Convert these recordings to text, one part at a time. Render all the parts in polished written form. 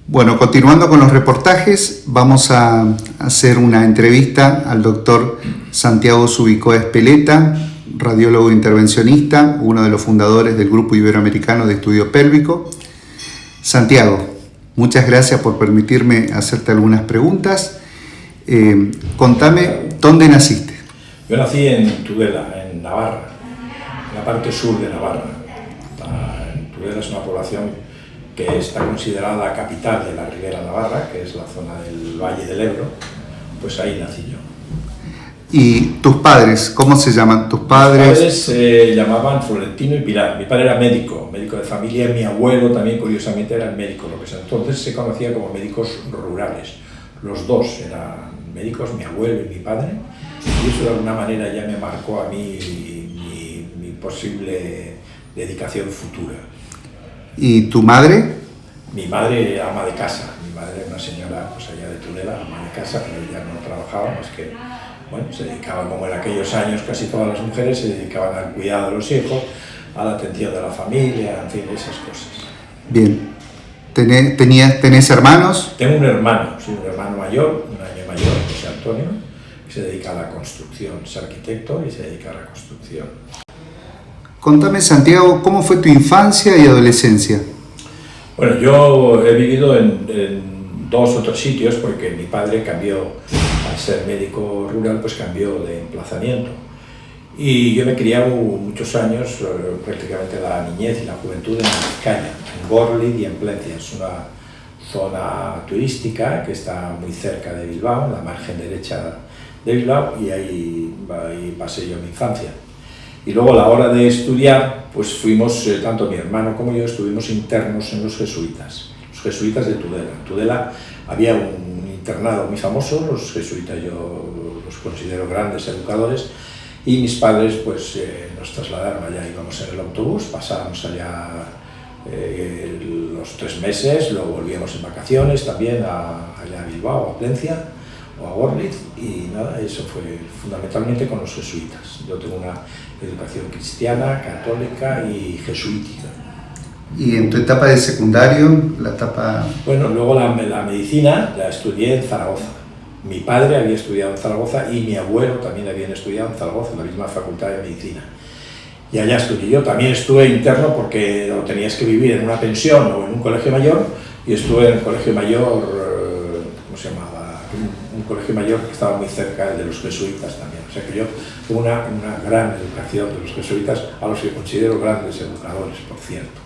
Bueno, continuando con los reportajes, vamos a hacer una entrevista al doctor Santiago Zubicoa Espeleta, radiólogo intervencionista, uno de los fundadores del Grupo Iberoamericano de Estudio Pélvico. Santiago, muchas gracias por permitirme hacerte algunas preguntas. Contame, ¿dónde naciste? Yo nací en Tudela, en Navarra, en la parte sur de Navarra. Tudela es una población que está considerada la capital de la Ribera Navarra, que es la zona del Valle del Ebro. Pues ahí nací yo. ¿Y tus padres? ¿Cómo se llaman tus padres? Mis padres se llamaban Florentino y Pilar. Mi padre era médico de familia. Mi abuelo también, curiosamente, era médico, lo que entonces se conocía como médicos rurales. Los dos eran médicos, mi abuelo y mi padre, y eso de alguna manera ya me marcó a mí mi posible dedicación futura. ¿Y tu madre? Mi madre era ama de casa. Mi madre era una señora pues allá de Tudela, ama de casa, pero ella no trabajaba más que, bueno, se dedicaba, como en aquellos años casi todas las mujeres se dedicaban al cuidado de los hijos, a la atención de la familia, en fin, esas cosas. Bien. ¿Tenés hermanos? Tengo un hermano, sí, un hermano mayor, un año mayor, José Antonio, que se dedica a la construcción, es arquitecto y se dedica a la construcción. Contame, Santiago, ¿cómo fue tu infancia y adolescencia? Bueno, yo he vivido en dos otros sitios porque mi padre cambió, al ser médico rural, pues cambió de emplazamiento. Y yo me he criado muchos años, prácticamente la niñez y la juventud en Vizcaya, en Gorlitz y en Plencia. Es una zona turística que está muy cerca de Bilbao, en la margen derecha de Bilbao, y ahí pasé yo mi infancia. Y luego a la hora de estudiar, pues fuimos, tanto mi hermano como yo, estuvimos internos en los jesuitas de Tudela. En Tudela había un internado muy famoso, los jesuitas yo los considero grandes educadores, y mis padres pues nos trasladaron allá, íbamos en el autobús, pasábamos allá los 3 meses, luego volvíamos en vacaciones también allá a Bilbao, a Plencia o a Gorlitz, y nada, eso fue fundamentalmente con los jesuitas. Yo tengo una educación cristiana, católica y jesuítica. ¿Y en tu etapa de secundario, la etapa...? Bueno, luego la medicina la estudié en Zaragoza. Mi padre había estudiado en Zaragoza y mi abuelo también habían estudiado en Zaragoza, en la misma facultad de medicina. Y allá estudié yo. También estuve interno porque no tenías que vivir en una pensión o en un colegio mayor, y estuve en el colegio mayor, ¿cómo se llamaba? Un colegio mayor que estaba muy cerca de los jesuitas también. O sea que yo tuve una gran educación de los jesuitas, a los que considero grandes educadores, por cierto.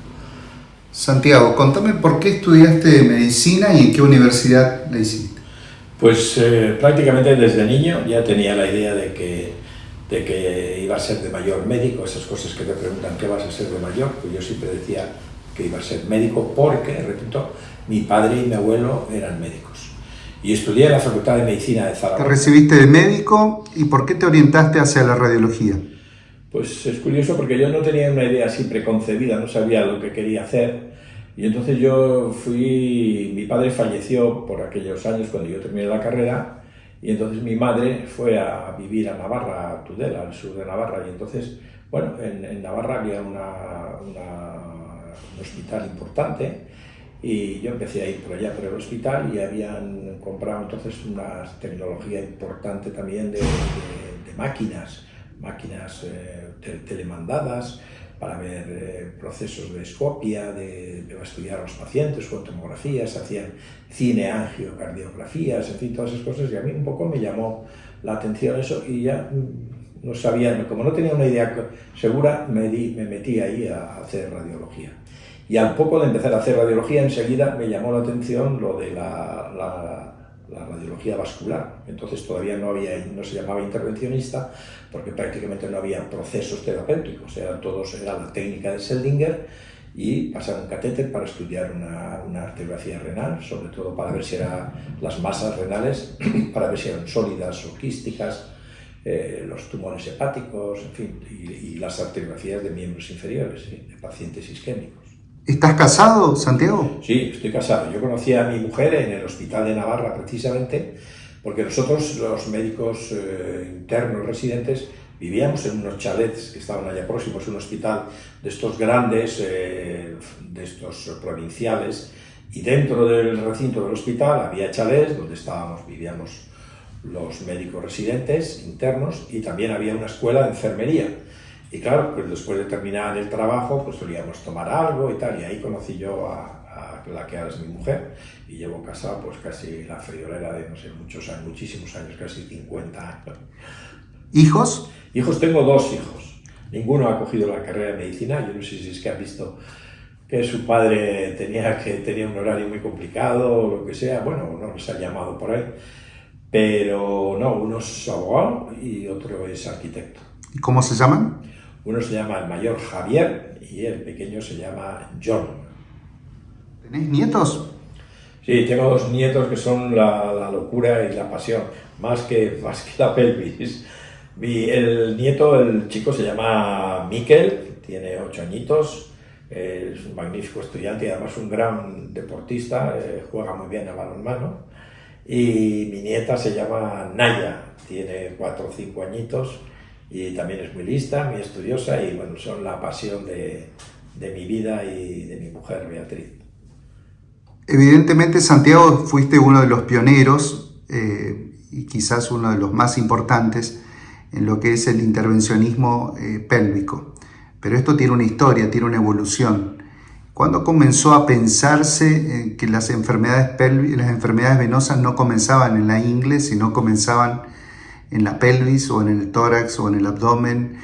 Santiago, contame por qué estudiaste medicina y en qué universidad la hiciste. Pues prácticamente desde niño ya tenía la idea de que iba a ser de mayor médico, esas cosas que te preguntan qué vas a ser de mayor, pues yo siempre decía que iba a ser médico porque, repito, mi padre y mi abuelo eran médicos. Y estudié en la Facultad de Medicina de Zaragoza. ¿Te recibiste de médico y por qué te orientaste hacia la radiología? Pues es curioso porque yo no tenía una idea así preconcebida, no sabía lo que quería hacer. Y entonces mi padre falleció por aquellos años cuando yo terminé la carrera, y entonces mi madre fue a vivir a Navarra, a Tudela, al sur de Navarra, y entonces, bueno, en Navarra había un hospital importante, y yo empecé a ir por allá por el hospital, y habían comprado entonces una tecnología importante también de máquinas telemandadas, para ver procesos de escopia, de estudiar a los pacientes con tomografías, hacían cineangiocardiografías, en fin, todas esas cosas, y a mí un poco me llamó la atención eso, y ya no sabía, como no tenía una idea segura, me metí ahí a hacer radiología. Y al poco de empezar a hacer radiología, enseguida me llamó la atención lo de la radiología vascular. Entonces todavía no se llamaba intervencionista, porque prácticamente no había procesos terapéuticos, era la técnica de Seldinger, y pasar un catéter para estudiar una arteriografía renal, sobre todo para ver si eran las masas renales, para ver si eran sólidas o quísticas, los tumores hepáticos, en fin, y las arteriografías de miembros inferiores, ¿sí?, de pacientes isquémicos. ¿Estás casado, Santiago? Sí, estoy casado. Yo conocí a mi mujer en el hospital de Navarra precisamente, porque nosotros, los médicos internos residentes, vivíamos en unos chalets que estaban allá próximos, un hospital de estos grandes, de estos provinciales, Y dentro del recinto del hospital había chalés donde vivíamos los médicos residentes internos, y también había una escuela de enfermería. Y claro, pues después de terminar el trabajo, pues solíamos tomar algo y tal, y ahí conocí yo a la que ahora es mi mujer, y llevo casado pues casi la friolera de, no sé, muchos años, muchísimos años, casi 50 años. ¿Hijos? Hijos, tengo 2 hijos. Ninguno ha cogido la carrera de medicina. Yo no sé si es que ha visto que su padre tenía un horario muy complicado o lo que sea. Bueno, no les ha llamado por ahí. Pero no, uno es abogado y otro es arquitecto. ¿Y cómo se llaman? Uno se llama el mayor Javier y el pequeño se llama John. ¿Tenés nietos? Sí, tengo 2 nietos que son la locura y la pasión, más que la pelvis. El nieto, el chico, se llama Miquel, tiene 8 añitos, es un magnífico estudiante y además un gran deportista, juega muy bien a balonmano. Y mi nieta se llama Naya, tiene 4 o 5 añitos y también es muy lista, muy estudiosa, y bueno, son la pasión de mi vida y de mi mujer, Beatriz. Evidentemente, Santiago, fuiste uno de los pioneros y quizás uno de los más importantes en lo que es el intervencionismo pélvico. Pero esto tiene una historia, tiene una evolución. ¿Cuándo comenzó a pensarse que las enfermedades venosas no comenzaban en la ingle, sino comenzaban en la pelvis o en el tórax o en el abdomen?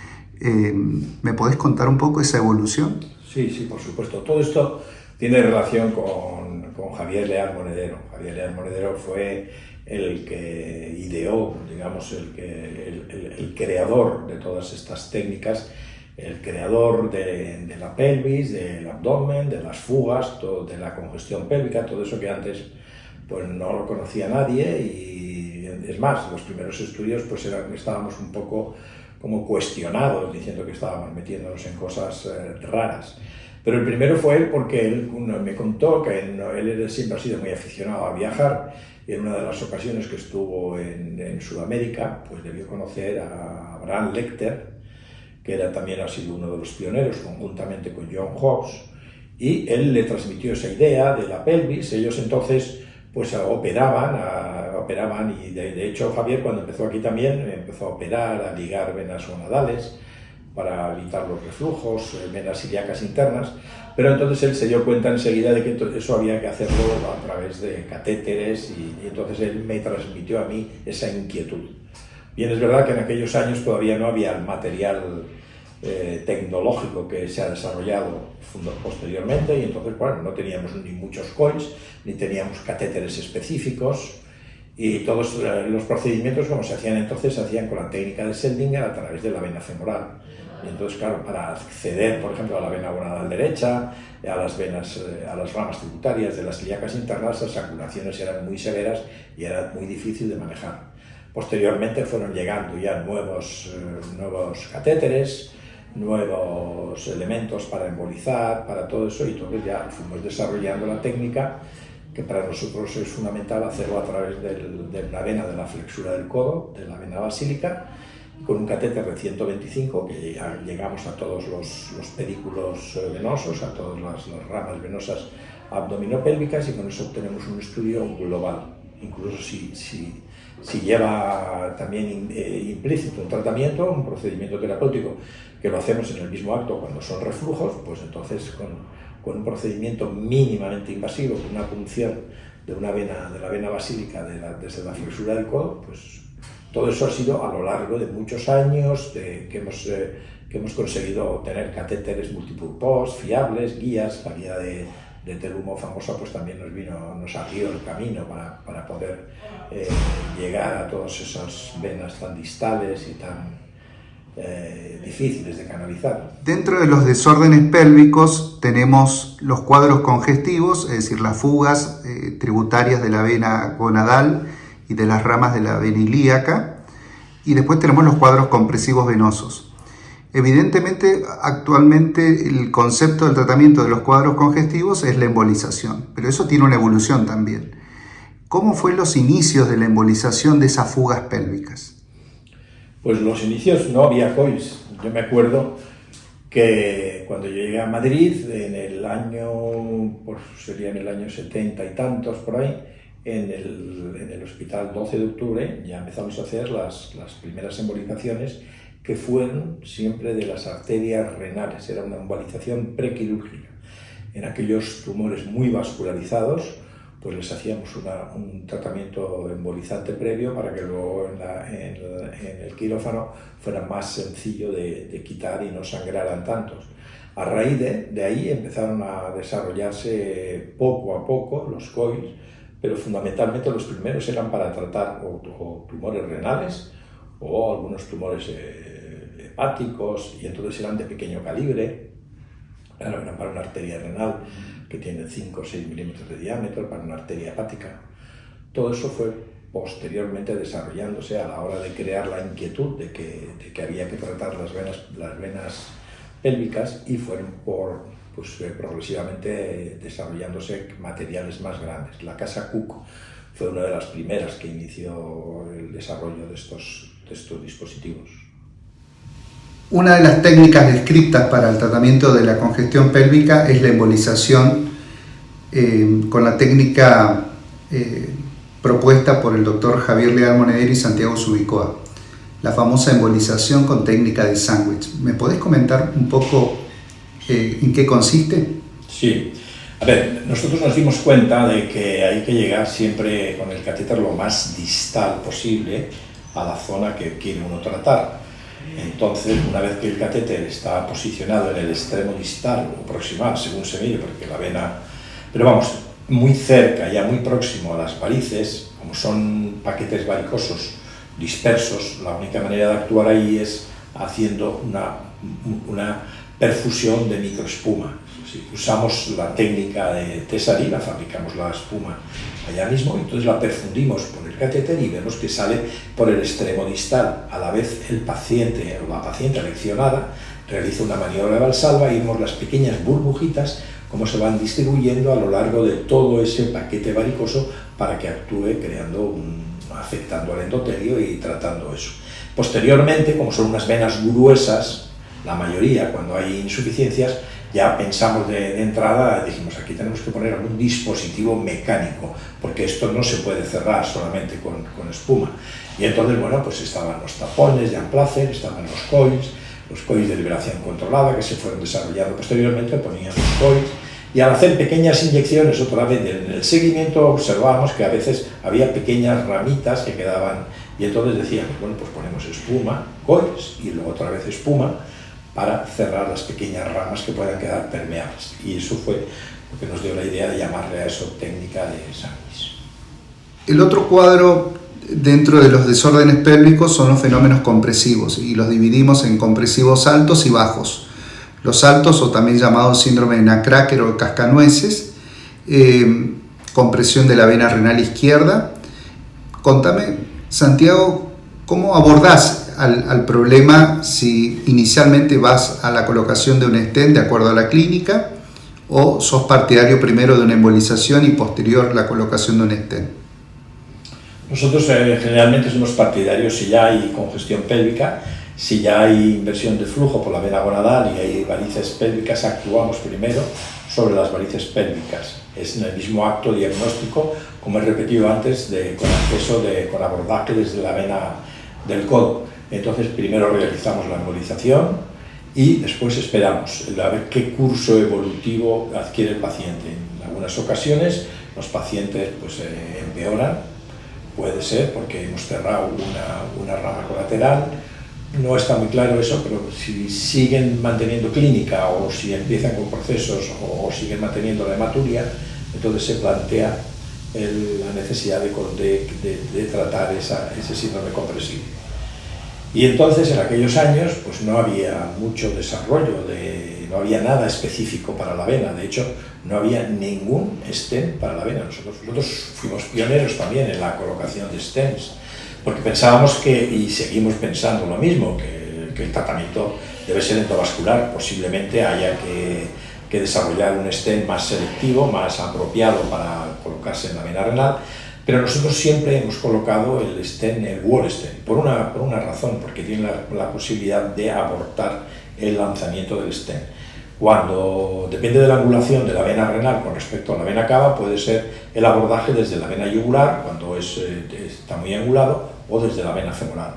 ¿Me podés contar un poco esa evolución? Sí, por supuesto. Todo esto tiene relación con Javier Leal Monedero. Javier Leal Monedero fue el que ideó, digamos, el creador de todas estas técnicas, el creador de la pelvis, del abdomen, de las fugas, de la congestión pélvica, todo eso que antes pues no lo conocía nadie. Y es más, los primeros estudios pues estábamos un poco como cuestionados, diciendo que estábamos metiéndonos en cosas raras. Pero el primero fue él, porque él me contó que él siempre ha sido muy aficionado a viajar, y en una de las ocasiones que estuvo en Sudamérica pues debió conocer a Abraham Lecter, que también ha sido uno de los pioneros, conjuntamente con John Hawkes, y él le transmitió esa idea de la pelvis. Ellos entonces pues operaban y de hecho Javier, cuando empezó aquí, también empezó a operar, a ligar venas gonadales para evitar los reflujos, venas ilíacas internas, pero entonces él se dio cuenta enseguida de que eso había que hacerlo a través de catéteres, y entonces él me transmitió a mí esa inquietud. Bien, es verdad que en aquellos años todavía no había el material tecnológico que se ha desarrollado posteriormente, y entonces, bueno, no teníamos ni muchos coils, ni teníamos catéteres específicos, y todos los procedimientos, como se hacían entonces, se hacían con la técnica de Seldinger a través de la vena femoral. Y entonces, claro, para acceder, por ejemplo, a la vena gonadal derecha, a las ramas tributarias de las ilíacas internas, las saculaciones eran muy severas y era muy difícil de manejar. Posteriormente fueron llegando ya nuevos catéteres, nuevos elementos para embolizar, para todo eso, y entonces ya fuimos desarrollando la técnica, que para nosotros es fundamental hacerlo a través de la vena de la flexura del codo, de la vena basílica, con un catéter de 125, que llegamos a todos los pedículos venosos, a todas las ramas venosas abdominopélvicas, y con eso obtenemos un estudio global. Incluso si lleva también implícito un tratamiento, un procedimiento terapéutico, que lo hacemos en el mismo acto cuando son reflujos, pues entonces con un procedimiento mínimamente invasivo, con una punción de la vena basílica desde la flexura del codo, pues todo eso ha sido a lo largo de muchos años que hemos conseguido tener catéteres multipurpose, fiables, guías. La guía de Terumo famosa pues también nos abrió el camino para poder llegar a todas esas venas tan distales y tan difíciles de canalizar. Dentro de los desórdenes pélvicos tenemos los cuadros congestivos, es decir, las fugas tributarias de la vena gonadal y de las ramas de la vena ilíaca, y después tenemos los cuadros compresivos venosos. Evidentemente, actualmente el concepto del tratamiento de los cuadros congestivos es la embolización, pero eso tiene una evolución también. ¿Cómo fueron los inicios de la embolización de esas fugas pélvicas? Pues los inicios no había coils. Yo me acuerdo que Cuando yo llegué a Madrid, en el año, pues sería en el año 70 y tantos por ahí, en el hospital 12 de octubre ya empezamos a hacer las primeras embolizaciones, que fueron siempre de las arterias renales. Era una embolización prequirúrgica. En aquellos tumores muy vascularizados, pues les hacíamos un tratamiento embolizante previo para que luego en el quirófano fuera más sencillo de quitar y no sangraran tantos. A raíz de ahí empezaron a desarrollarse poco a poco los COIs, pero fundamentalmente los primeros eran para tratar o tumores renales o algunos tumores hepáticos, y entonces eran de pequeño calibre. Claro, eran para una arteria renal que tiene 5 o 6 milímetros de diámetro, para una arteria hepática. Todo eso fue posteriormente desarrollándose a la hora de crear la inquietud de que había que tratar las venas pélvicas, y fueron progresivamente desarrollándose materiales más grandes. La Casa Cook fue una de las primeras que inició el desarrollo de estos dispositivos. Una de las técnicas descritas para el tratamiento de la congestión pélvica es la embolización con la técnica propuesta por el doctor Javier Leal Monedero y Santiago Zubicoa, la famosa embolización con técnica de sándwich. ¿Me podés comentar un poco en qué consiste? Sí. A ver, nosotros nos dimos cuenta de que hay que llegar siempre con el catéter lo más distal posible a la zona que quiere uno tratar. Entonces, una vez que el catéter está posicionado en el extremo distal o proximal, según se mire, porque la vena, pero vamos, muy cerca, ya muy próximo a las varices, como son paquetes varicosos dispersos, la única manera de actuar ahí es haciendo una perfusión de microespuma. Si usamos la técnica de Tesaril, fabricamos la espuma allá mismo, entonces la perfundimos por el catéter y vemos que sale por el extremo distal. A la vez el paciente o la paciente aleccionada realiza una maniobra de Valsalva y vemos las pequeñas burbujitas cómo se van distribuyendo a lo largo de todo ese paquete varicoso para que actúe afectando al endotelio y tratando eso. Posteriormente, como son unas venas gruesas, la mayoría cuando hay insuficiencias, ya pensamos de entrada, dijimos, aquí tenemos que poner algún dispositivo mecánico, porque esto no se puede cerrar solamente con espuma. Y entonces, bueno, pues estaban los tapones de Amplacer, estaban los coils de liberación controlada que se fueron desarrollando posteriormente, ponían los coils, y al hacer pequeñas inyecciones otra vez en el seguimiento observábamos que a veces había pequeñas ramitas que quedaban, y entonces decíamos, bueno, pues ponemos espuma, coils, y luego otra vez espuma, para cerrar las pequeñas ramas que puedan quedar permeables. Y eso fue lo que nos dio la idea de llamarle a eso técnica de sándwich. El otro cuadro dentro de los desórdenes pélvicos son los fenómenos compresivos, y los dividimos en compresivos altos y bajos. Los altos, o también llamados síndrome de Nutcracker o cascanueces, compresión de la vena renal izquierda. Contame, Santiago, ¿cómo abordás al problema si inicialmente vas a la colocación de un stent de acuerdo a la clínica, o sos partidario primero de una embolización y posterior la colocación de un stent? Nosotros generalmente somos partidarios, si ya hay congestión pélvica, si ya hay inversión de flujo por la vena gonadal y hay varices pélvicas, actuamos primero sobre las varices pélvicas. Es en el mismo acto diagnóstico, como he repetido antes, con abordaje desde la vena del codo. Entonces, primero realizamos la embolización y después esperamos a ver qué curso evolutivo adquiere el paciente. En algunas ocasiones los pacientes empeoran, puede ser porque hemos cerrado una rama colateral, no está muy claro eso, pero si siguen manteniendo clínica o si empiezan con procesos o siguen manteniendo la hematuria, entonces se plantea la necesidad de tratar ese síndrome compresivo. Y entonces en aquellos años pues no había mucho desarrollo, no había nada específico para la vena, de hecho no había ningún stent para la vena. Nosotros fuimos pioneros también en la colocación de stents, porque pensábamos y seguimos pensando lo mismo, que el tratamiento debe ser endovascular, posiblemente haya que desarrollar un stent más selectivo, más apropiado para colocarse en la vena renal. Pero nosotros siempre hemos colocado el stent, el wall stent, por una razón, porque tiene la posibilidad de abortar el lanzamiento del stent. Cuando depende de la angulación de la vena renal con respecto a la vena cava, puede ser el abordaje desde la vena yugular, cuando está muy angulado, o desde la vena femoral.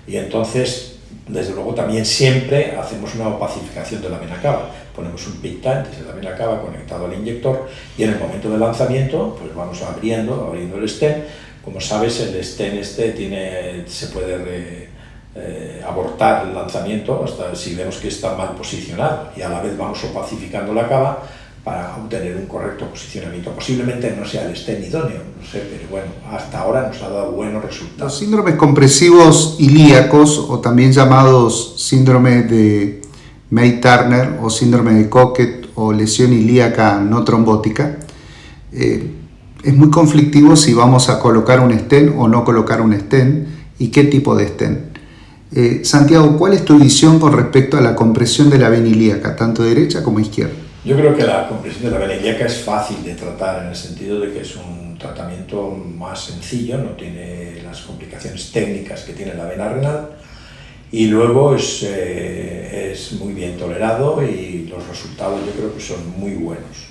Y entonces, desde luego, también siempre hacemos una opacificación de la vena cava. Ponemos un pictante desde la vena cava conectado al inyector y en el momento del lanzamiento pues vamos abriendo el stent. Como sabes, el stent se puede abortar el lanzamiento hasta si vemos que está mal posicionado, y a la vez vamos opacificando la cava para obtener un correcto posicionamiento. Posiblemente no sea el stent idóneo, no sé, pero bueno, hasta ahora nos ha dado buenos resultados. Los síndromes compresivos ilíacos, o también llamados síndrome de May-Turner o síndrome de Cocket o lesión ilíaca no trombótica, es muy conflictivo si vamos a colocar un stent o no colocar un stent y qué tipo de stent. Santiago, ¿cuál es tu visión con respecto a la compresión de la vena ilíaca, tanto derecha como izquierda? Yo creo que la compresión de la vena ilíaca es fácil de tratar, en el sentido de que es un tratamiento más sencillo, no tiene las complicaciones técnicas que tiene la vena renal, y luego es muy bien tolerado y los resultados yo creo que son muy buenos.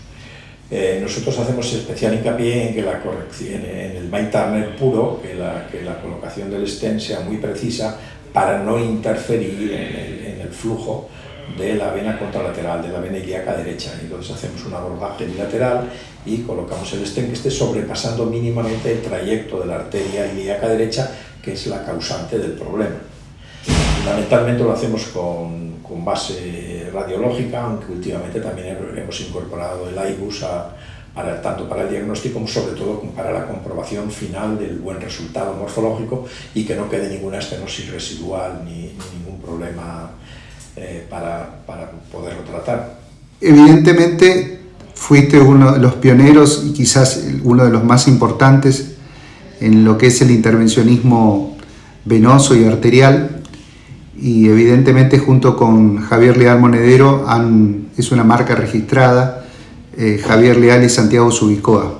Nosotros hacemos especial hincapié en que la corrección, en el May-Turner puro, que la colocación del stent sea muy precisa para no interferir en el flujo de la vena contralateral, de la vena ilíaca derecha. Entonces hacemos un abordaje bilateral y colocamos el stent que esté sobrepasando mínimamente el trayecto de la arteria ilíaca derecha, que es la causante del problema. Fundamentalmente lo hacemos con base radiológica, aunque últimamente también hemos incorporado el IBUS tanto para el diagnóstico como sobre todo para la comprobación final del buen resultado morfológico y que no quede ninguna estenosis residual ni ningún problema para poderlo tratar. Evidentemente fuiste uno de los pioneros y quizás uno de los más importantes en lo que es el intervencionismo venoso y arterial, y evidentemente junto con Javier Leal Monedero es una marca registrada, Javier Leal y Santiago Zubicoa,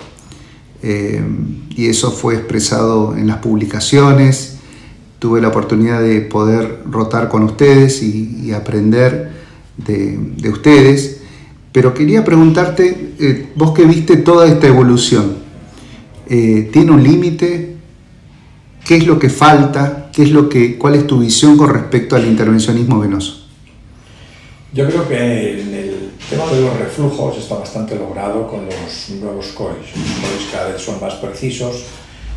y eso fue expresado en las publicaciones. Tuve la oportunidad de poder rotar con ustedes y aprender de ustedes, pero quería preguntarte, vos que viste toda esta evolución, ¿tiene un límite? ¿Qué es lo que falta? ¿Cuál es tu visión con respecto al intervencionismo venoso? Yo creo que en el tema de los reflujos está bastante logrado con los nuevos COIs. Los COIs cada vez son más precisos,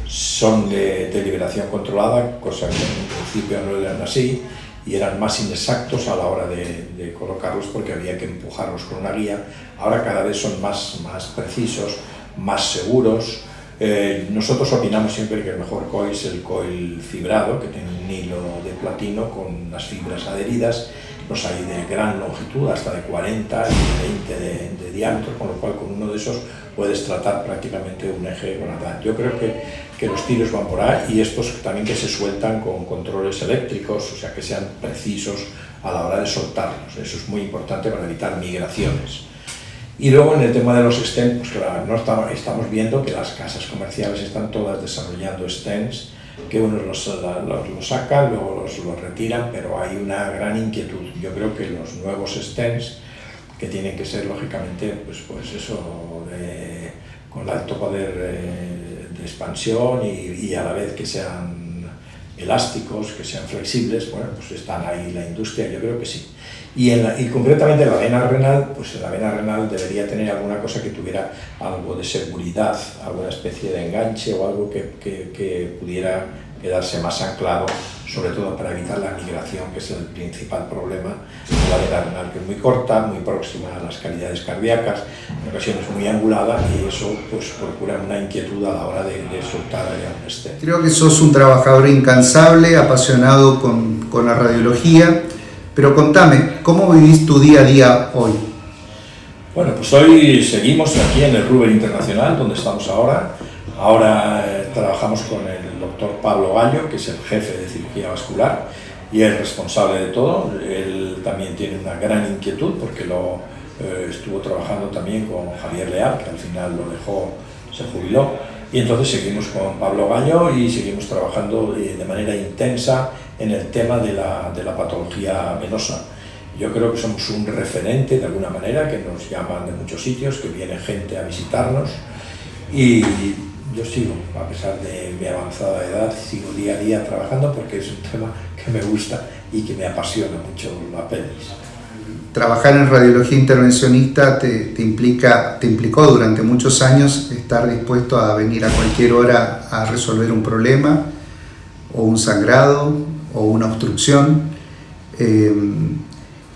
son de liberación controlada, cosa que en un principio no eran así, y eran más inexactos a la hora de colocarlos porque había que empujarlos con una guía. Ahora cada vez son más precisos, más seguros. Nosotros opinamos siempre que el mejor coil es el coil fibrado, que tiene un hilo de platino con las fibras adheridas. Los hay de gran longitud, hasta de 40 y de 20 de diámetro, con lo cual con uno de esos puedes tratar prácticamente un eje gonadal. Yo creo que los tiros van por ahí, y estos también que se sueltan con controles eléctricos, o sea que sean precisos a la hora de soltarlos. Eso es muy importante para evitar migraciones. Y luego en el tema de los stents, pues claro, estamos viendo que las casas comerciales están todas desarrollando stents, que unos los sacan, luego los retiran, pero hay una gran inquietud. Yo creo que los nuevos stents, que tienen que ser lógicamente pues eso, con alto poder de expansión y a la vez que sean elásticos, que sean flexibles, bueno, pues están ahí la industria, yo creo que sí. Y concretamente la vena renal, pues la vena renal debería tener alguna cosa que tuviera algo de seguridad, alguna especie de enganche o algo que pudiera quedarse más anclado, sobre todo para evitar la migración, que es el principal problema de la vena renal, que es muy corta, muy próxima a las cavidades cardíacas, en ocasiones muy angulada, y eso pues procura una inquietud a la hora de soltar allá un stent. Creo que sos un trabajador incansable, apasionado con la radiología. Pero contame, ¿cómo vivís tu día a día hoy? Bueno, pues hoy seguimos aquí en el Ruber Internacional, donde estamos ahora. Ahora trabajamos con el doctor Pablo Gallo, que es el jefe de cirugía vascular y es responsable de todo. Él también tiene una gran inquietud porque estuvo trabajando también con Javier Leal, que al final lo dejó, se jubiló. Y entonces seguimos con Pablo Gallo y seguimos trabajando de manera intensa en el tema de la patología venosa. Yo creo que somos un referente de alguna manera, que nos llaman de muchos sitios, que viene gente a visitarnos, y yo sigo, a pesar de mi avanzada edad, sigo día a día trabajando porque es un tema que me gusta y que me apasiona mucho la pelvis. Trabajar en radiología intervencionista te implicó durante muchos años estar dispuesto a venir a cualquier hora a resolver un problema, o un sangrado, o una obstrucción.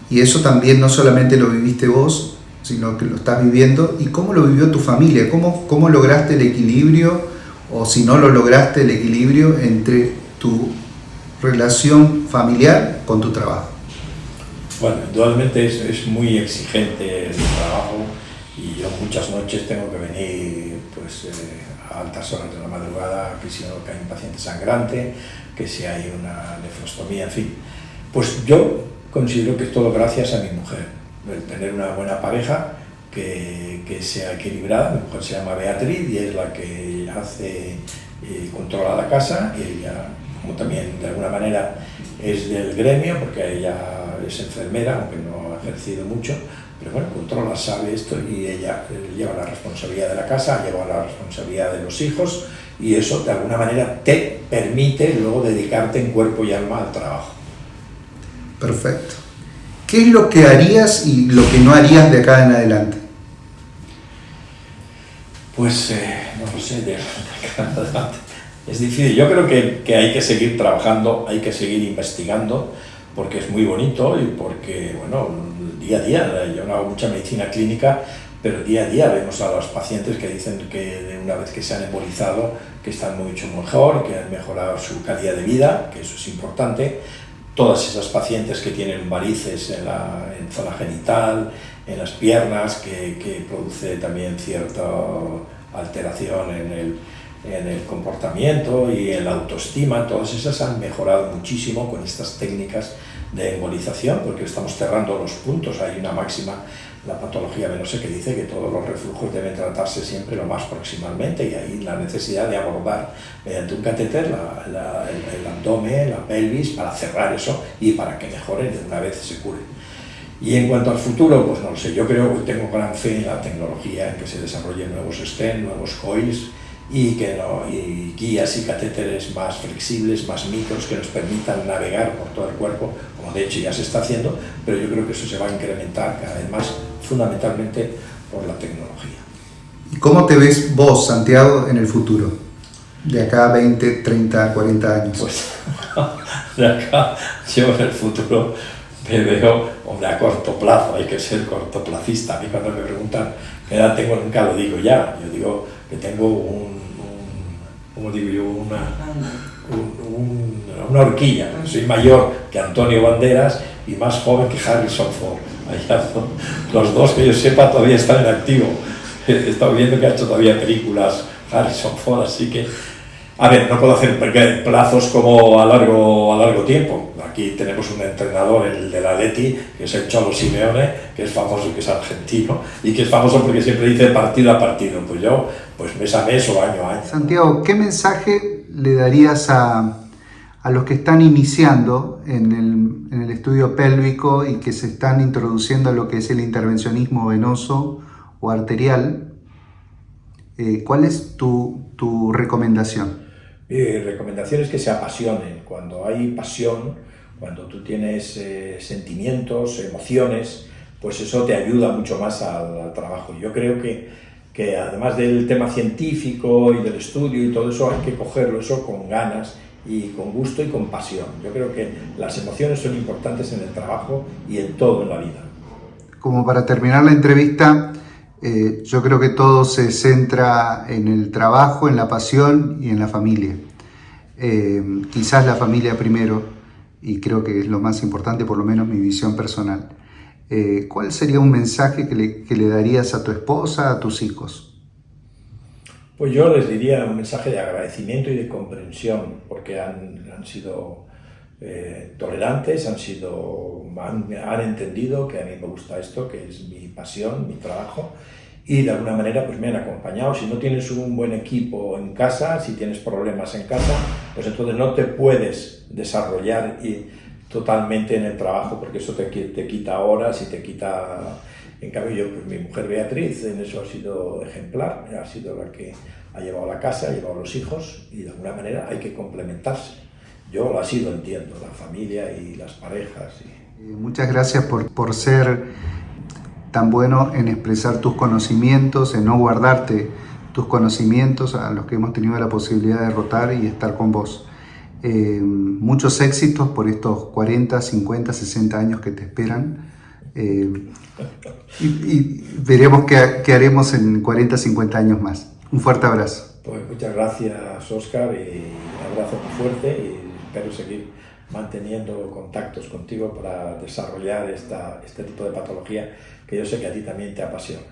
Y eso también no solamente lo viviste vos, sino que lo estás viviendo. ¿Y cómo lo vivió tu familia? ¿Cómo lograste el equilibrio, o si no lo lograste, el equilibrio entre tu relación familiar con tu trabajo? Bueno, indudablemente es muy exigente el trabajo, y yo muchas noches tengo que venir pues, a altas horas de la madrugada, que si no que hay un paciente sangrante, que si hay una nefrostomía, en fin. Pues yo considero que es todo gracias a mi mujer, el tener una buena pareja que sea equilibrada. Mi mujer se llama Beatriz y es la que hace y controla la casa, y ella, como también de alguna manera es del gremio, porque ella es enfermera, aunque no ha ejercido mucho, pero bueno, controla, sabe esto, y ella lleva la responsabilidad de la casa, lleva la responsabilidad de los hijos, y eso de alguna manera te permite luego dedicarte en cuerpo y alma al trabajo. Perfecto. ¿Qué es lo que harías y lo que no harías de acá en adelante? Pues no lo sé, de acá en adelante es difícil. Yo creo que hay que seguir trabajando, hay que seguir investigando, porque es muy bonito y porque, bueno, día a día, yo no hago mucha medicina clínica, pero día a día vemos a los pacientes que dicen que una vez que se han embolizado, que están mucho mejor, que han mejorado su calidad de vida, que eso es importante. Todas esas pacientes que tienen varices en zona genital, en las piernas, que produce también cierta alteración en el comportamiento y en la autoestima, todas esas han mejorado muchísimo con estas técnicas de embolización, porque estamos cerrando los puntos. Hay una máxima, la patología venosa, que dice que todos los reflujos deben tratarse siempre lo más proximalmente, y ahí la necesidad de abordar mediante un catéter el abdomen, la pelvis, para cerrar eso y para que mejoren de una vez se curen. Y en cuanto al futuro, pues no lo sé, yo creo que tengo gran fe en la tecnología, en que se desarrollen nuevos stents, nuevos coils, y guías y catéteres más flexibles, más micros, que nos permitan navegar por todo el cuerpo, como de hecho ya se está haciendo, pero yo creo que eso se va a incrementar cada vez más, fundamentalmente por la tecnología. ¿Y cómo te ves vos, Santiago, en el futuro? De acá a 20, 30, 40 años. Pues de acá, yo en el futuro me veo, hombre, a corto plazo, hay que ser cortoplacista. A mí cuando me preguntan qué edad tengo, nunca lo digo ya, yo digo que tengo ¿cómo digo yo? Una horquilla. Soy mayor que Antonio Banderas y más joven que Harrison Ford. Allá son los dos, que yo sepa, todavía están en activo. He estado viendo que ha hecho todavía películas Harrison Ford, así que, a ver, no puedo hacer plazos como a largo tiempo. Aquí tenemos un entrenador, el del Atleti, que es el Cholo Simeone, que es famoso, que es argentino, y que es famoso porque siempre dice partido a partido. Pues yo, pues mes a mes o año a año. Santiago, ¿qué mensaje le darías a los que están iniciando en el estudio pélvico y que se están introduciendo a lo que es el intervencionismo venoso o arterial? ¿Cuál es tu recomendación? Mi recomendación es que se apasionen. Cuando hay pasión, cuando tú tienes sentimientos, emociones, pues eso te ayuda mucho más al trabajo. Yo creo que además del tema científico y del estudio y todo eso, hay que cogerlo eso con ganas y con gusto y con pasión. Yo creo que las emociones son importantes en el trabajo y en todo en la vida. Como para terminar la entrevista, yo creo que todo se centra en el trabajo, en la pasión y en la familia. Quizás la familia primero, y creo que es lo más importante, por lo menos mi visión personal. ¿Cuál sería un mensaje que le darías a tu esposa, a tus hijos? Pues yo les diría un mensaje de agradecimiento y de comprensión, porque han sido tolerantes, han entendido que a mí me gusta esto, que es mi pasión, mi trabajo, y de alguna manera pues me han acompañado. Si no tienes un buen equipo en casa, si tienes problemas en casa, pues entonces no te puedes desarrollar totalmente en el trabajo, porque eso te quita horas y te quita... En cambio, yo, pues, mi mujer Beatriz en eso ha sido ejemplar, ha sido la que ha llevado la casa, ha llevado los hijos, y de alguna manera hay que complementarse. Yo así lo entiendo, la familia y las parejas. Muchas gracias por ser tan bueno en expresar tus conocimientos, en no guardarte tus conocimientos, a los que hemos tenido la posibilidad de rotar y estar con vos. Muchos éxitos por estos 40, 50, 60 años que te esperan. Y veremos qué haremos en 40, 50 años más. Un fuerte abrazo. Pues muchas gracias, Óscar, y un abrazo muy fuerte, y espero seguir manteniendo contactos contigo para desarrollar este tipo de patología que yo sé que a ti también te apasiona.